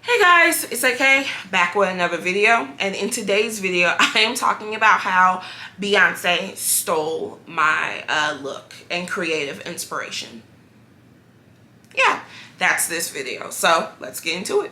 Hey guys, it's AK, back with another video, and in today's video I am talking about how Beyonce stole my look and creative inspiration. Yeah, that's this video, so let's get into it.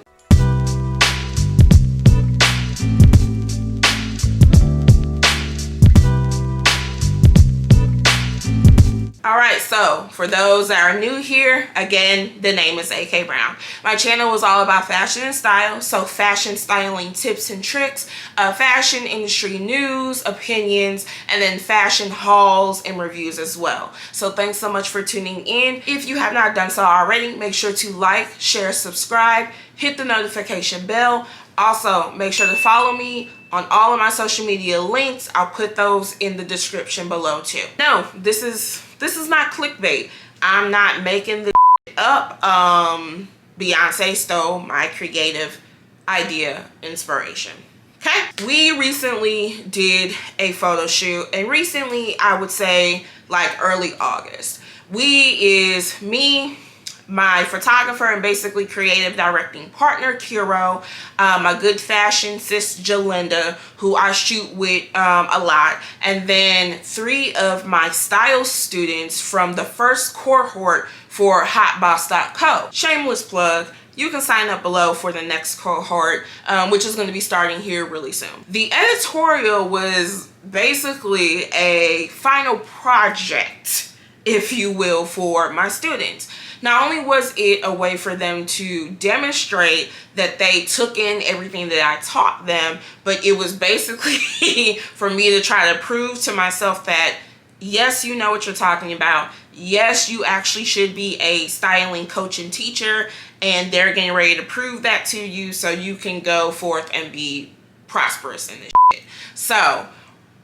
Alright, so for those that are new here, again, the name is AK Brown. My channel is all about fashion and style, so fashion styling tips and tricks, fashion industry news, opinions, and then fashion hauls and reviews as well. So thanks so much for tuning in. If you have not done so already, make sure to like, share, subscribe, hit the notification bell. Also, make sure to follow me on all of my social media links. I'll put those in the description below too. No, this is not clickbait. I'm not making this up. Beyonce stole my creative idea inspiration. Okay, we recently did a photo shoot, and recently I would say like early August. We is me, my photographer and basically creative directing partner Kiro, my good fashion sis Jalinda, who I shoot with a lot, and then 3 of my style students from the first cohort for hotboss.co. Shameless plug. You can sign up below for the next cohort, which is going to be starting here really soon. The editorial was basically a final project, if you will, for my students. Not only was it a way for them to demonstrate that they took in everything that I taught them, but it was basically for me to try to prove to myself that yes, you know what you're talking about. Yes, you actually should be a styling coach and teacher, and they're getting ready to prove that to you so you can go forth and be prosperous in this shit. So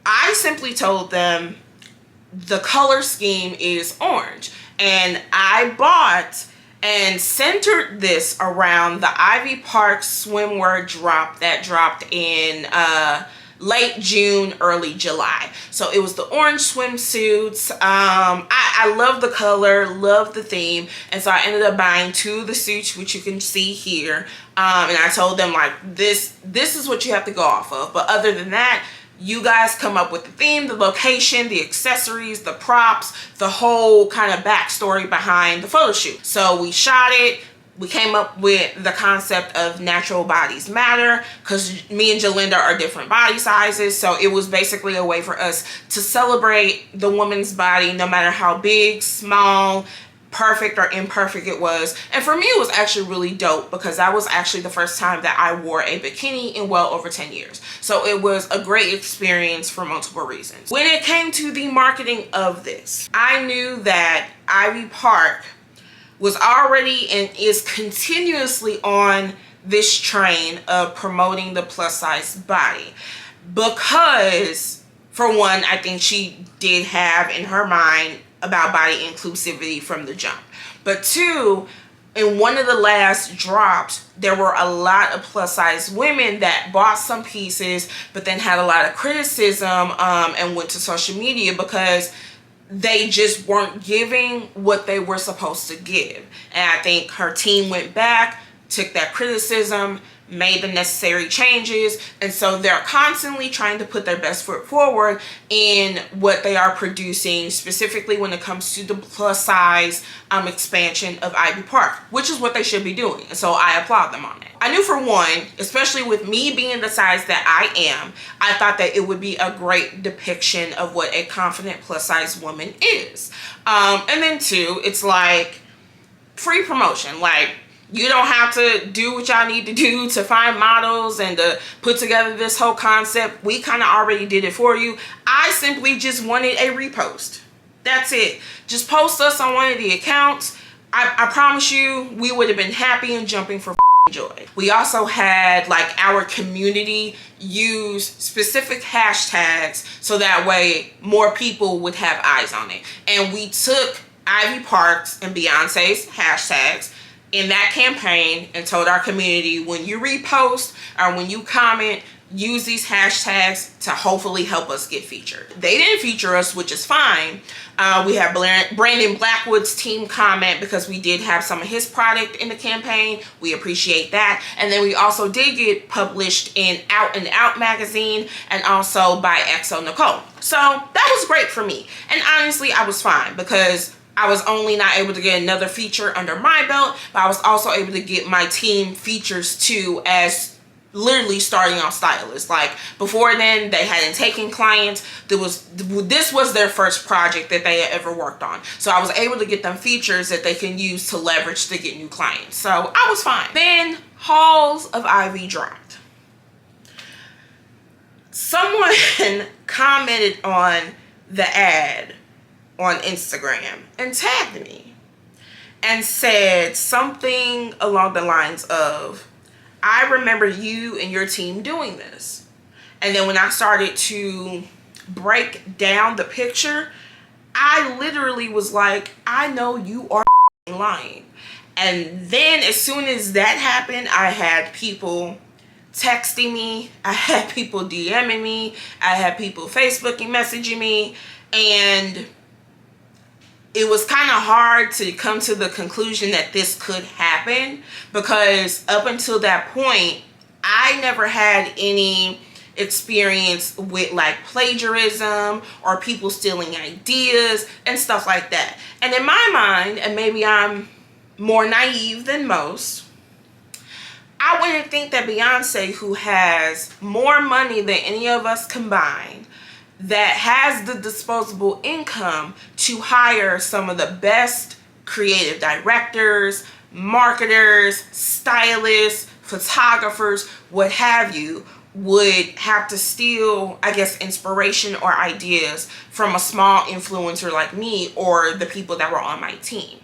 I simply told them the color scheme is orange. And I bought and centered this around the Ivy Park swimwear drop that dropped in late June, early July. So it was the orange swimsuits. I love the color, love the theme. And so I ended up buying 2 of the suits, which you can see here. And I told them like, this is what you have to go off of. But other than that, you guys come up with the theme, the location, the accessories, the props, the whole kind of backstory behind the photo shoot. So we shot it. We came up with the concept of natural bodies matter because me and Jalinda are different body sizes. So it was basically a way for us to celebrate the woman's body, no matter how big, small, perfect or imperfect it was. And for me it was actually really dope because that was actually the first time that I wore a bikini in well over 10 years. So it was a great experience for multiple reasons. When it came to the marketing of this, I knew that Ivy Park was already and is continuously on this train of promoting the plus size body because, for one, I think she did have in her mind about body inclusivity from the jump. But 2, in one of the last drops, there were a lot of plus size women that bought some pieces but then had a lot of criticism and went to social media because they just weren't giving what they were supposed to give. And I think her team went back, took that criticism, made the necessary changes, and so they're constantly trying to put their best foot forward in what they are producing, specifically when it comes to the plus size expansion of Ivy Park, which is what they should be doing. And so I applaud them on that. I knew, for one, especially with me being the size that I am, I thought that it would be a great depiction of what a confident plus size woman is. And then 2, it's like free promotion. Like, you don't have to do what y'all need to do to find models and to put together this whole concept. We kind of already did it for you. I simply just wanted a repost. That's it. Just post us on one of the accounts. I promise you, we would have been happy and jumping for joy. We also had like our community use specific hashtags so that way more people would have eyes on it. And we took Ivy Park's and Beyonce's hashtags in that campaign and told our community, when you repost or when you comment, use these hashtags to hopefully help us get featured. They didn't feature us, which is fine. We have Brandon Blackwood's team comment because we did have some of his product in the campaign. We appreciate that. And then we also did get published in Out and Out magazine and also by XO Nicole. So that was great for me. And honestly, I was fine because I was only not able to get another feature under my belt, but I was also able to get my team features too, as literally starting off stylists. Like before then, they hadn't taken clients. This was their first project that they had ever worked on. So I was able to get them features that they can use to leverage to get new clients. So I was fine. Then Halls of Ivy dropped. Someone commented on the ad on Instagram and tagged me and said something along the lines of, I remember you and your team doing this. And then when I started to break down the picture, I literally was like, I know you are lying. And then as soon as that happened, I had people texting me, I had people DMing me, I had people Facebooking, messaging me, and it was kind of hard to come to the conclusion that this could happen, because up until that point, I never had any experience with like plagiarism or people stealing ideas and stuff like that. And in my mind, and maybe I'm more naive than most, I wouldn't think that Beyonce, who has more money than any of us combined, that has the disposable income to hire some of the best creative directors, marketers, stylists, photographers, what have you, would have to steal, I guess, inspiration or ideas from a small influencer like me or the people that were on my team.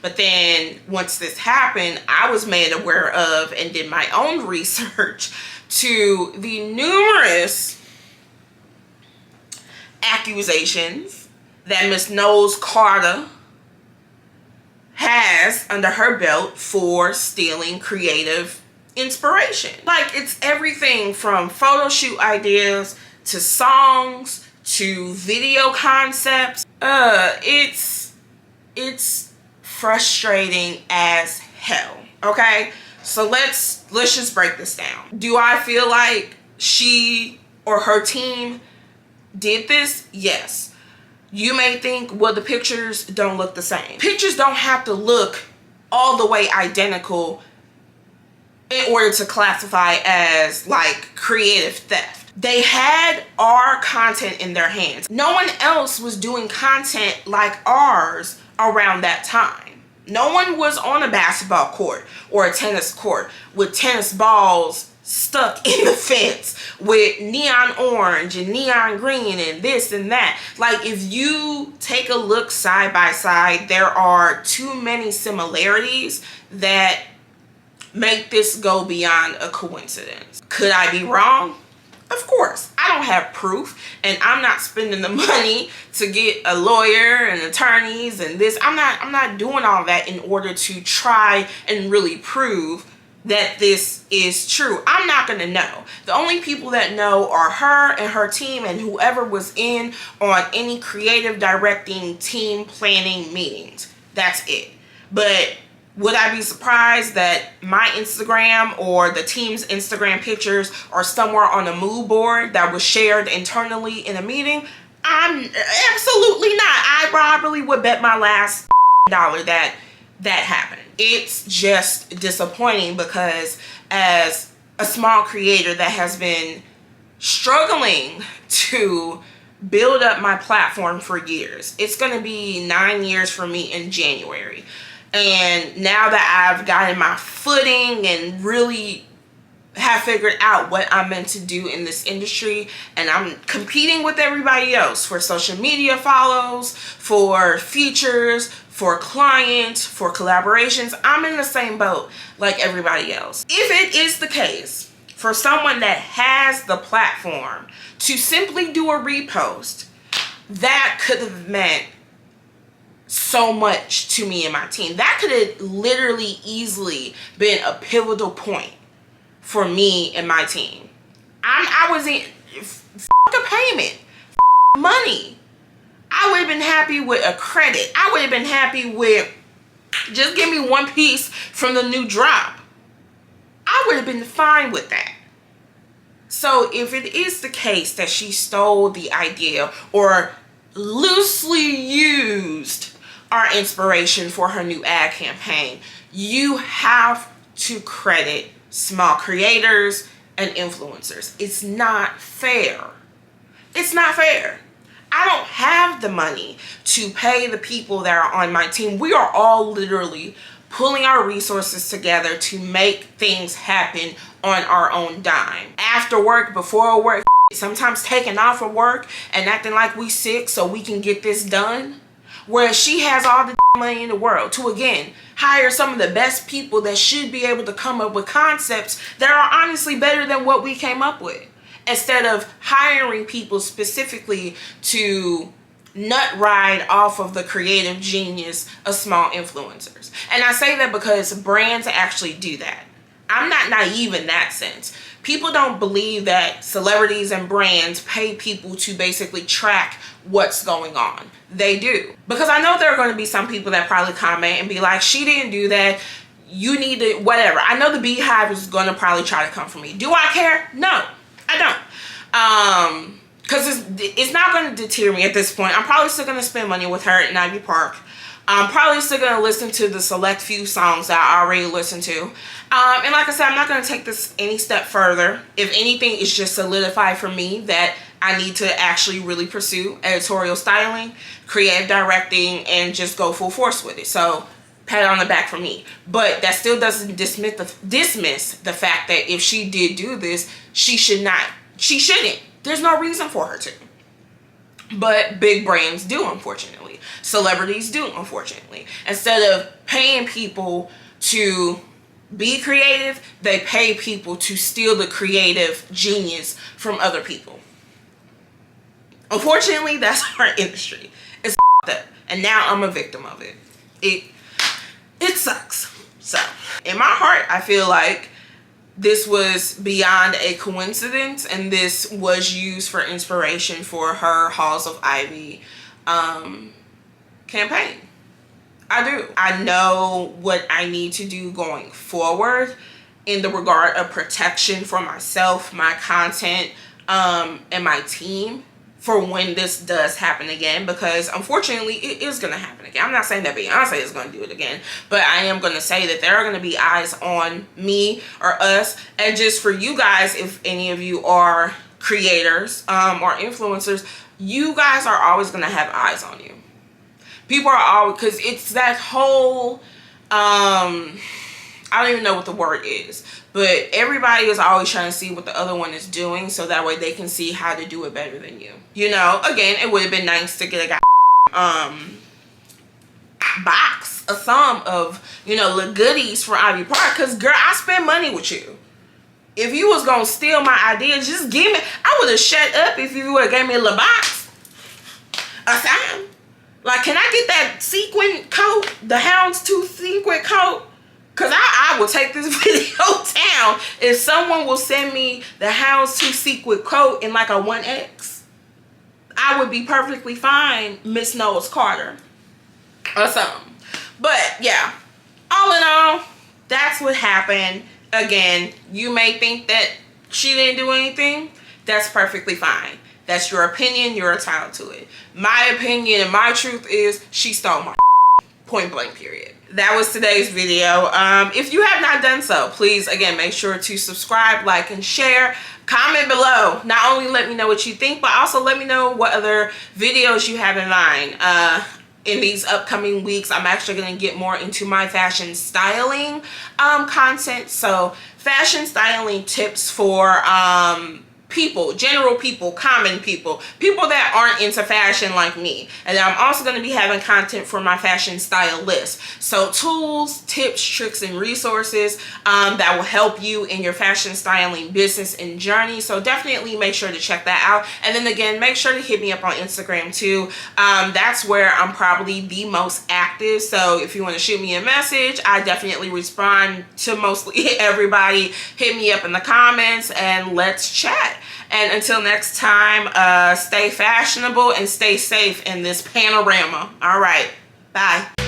But then once this happened, I was made aware of and did my own research to the numerous accusations that Miss Knowles Carter has under her belt for stealing creative inspiration. Like, it's everything from photo shoot ideas to songs to video concepts. It's frustrating as hell. Okay, so let's just break this down. Do I feel like she or her team did this? Yes. You may think, well, the pictures don't look the same. Pictures don't have to look all the way identical in order to classify as like creative theft. They had our content in their hands. No one else was doing content like ours around that time. No one was on a basketball court or a tennis court with tennis balls stuck in the fence with neon orange and neon green and this and that. Like, if you take a look side by side, there are too many similarities that make this go beyond a coincidence. Could I be wrong? Of course. I don't have proof, and I'm not spending the money to get a lawyer and attorneys and this. I'm not doing all that in order to try and really prove that this is true. I'm not gonna know. The only people that know are her and her team and whoever was in on any creative directing team planning meetings. That's it. But would I be surprised that my Instagram or the team's Instagram pictures are somewhere on a mood board that was shared internally in a meeting? I'm absolutely not. I probably would bet my last dollar that happened. It's just disappointing because as a small creator that has been struggling to build up my platform for years, it's going to be 9 years for me in January. And now that I've gotten my footing and really have figured out what I'm meant to do in this industry, and I'm competing with everybody else for social media follows, for features, for clients, for collaborations, I'm in the same boat like everybody else. If it is the case for someone that has the platform to simply do a repost, that could have meant so much to me and my team. That could have literally easily been a pivotal point for me and my team. I was in a payment, money. I would have been happy with a credit. I would have been happy with just give me one piece from the new drop. I would have been fine with that. So if it is the case that she stole the idea or loosely used our inspiration for her new ad campaign, you have to credit small creators and influencers. It's not fair. It's not fair. I don't have the money to pay the people that are on my team. We are all literally pulling our resources together to make things happen on our own dime. After work, before work, sometimes taking off of work and acting like we sick so we can get this done. Whereas she has all the money in the world to, again, hire some of the best people that should be able to come up with concepts that are honestly better than what we came up with. Instead of hiring people specifically to nut ride off of the creative genius of small influencers. And I say that because brands actually do that. I'm not naive in that sense. People don't believe that celebrities and brands pay people to basically track what's going on. They do. Because I know there are going to be some people that probably comment and be like, she didn't do that. You need to, whatever. I know the Beehive is going to probably try to come for me. Do I care? No, I don't. Because it's not going to deter me at this point. I'm probably still going to spend money with her in Ivy Park. I'm probably still going to listen to the select few songs that I already listened to. And like I said, I'm not going to take this any step further. If anything, it's just solidified for me that I need to actually really pursue editorial styling, creative directing, and just go full force with it. So pat on the back for me. But that still doesn't dismiss the fact that if she did do this, she shouldn't. There's no reason for her to. But big brands do, unfortunately. Celebrities do, unfortunately. Instead of paying people to be creative, they pay people to steal the creative genius from other people. Unfortunately, that's our industry. It's up. And now I'm a victim of it. It sucks. So, in my heart, I feel like this was beyond a coincidence, and this was used for inspiration for her Halls of Ivy campaign. I do. I know what I need to do going forward in the regard of protection for myself, my content, and my team for when this does happen again, because unfortunately it is going to happen again. I'm not saying that Beyonce is going to do it again, but I am going to say that there are going to be eyes on me or us. And just for you guys, if any of you are creators or influencers, you guys are always going to have eyes on you. People are always, because it's that whole I don't even know what the word is, but everybody is always trying to see what the other one is doing so that way they can see how to do it better than you. You know, again, it would have been nice to get a box, a sum of, you know, the goodies for Ivy Park, because girl, I spend money with you. If you was gonna steal my ideas, just give me, I would have shut up if you would have gave me a little box, a sign. Like, can I get that sequin coat, the houndstooth sequin coat? Because I will take this video down if someone will send me the houndstooth sequin coat in like a 1X. I would be perfectly fine, Miss Knowles Carter or something. But yeah, all in all, that's what happened. Again, you may think that she didn't do anything. That's perfectly fine. That's your opinion. You're entitled to it. My opinion and my truth is she stole my point blank period. That was today's video. If you have not done so, please, again, make sure to subscribe, like, and share. Comment below. Not only let me know what you think, but also let me know what other videos you have in mind. In these upcoming weeks, I'm actually going to get more into my fashion styling content. So fashion styling tips for people, general people, common people, people that aren't into fashion like me. And then I'm also going to be having content for my fashion style list. So tools, tips, tricks, and resources that will help you in your fashion styling business and journey. So definitely make sure to check that out. And then again, make sure to hit me up on Instagram too. That's where I'm probably the most active. So if you want to shoot me a message, I definitely respond to mostly everybody. Hit me up in the comments and let's chat. And until next time, stay fashionable and stay safe in this panorama. All right, bye.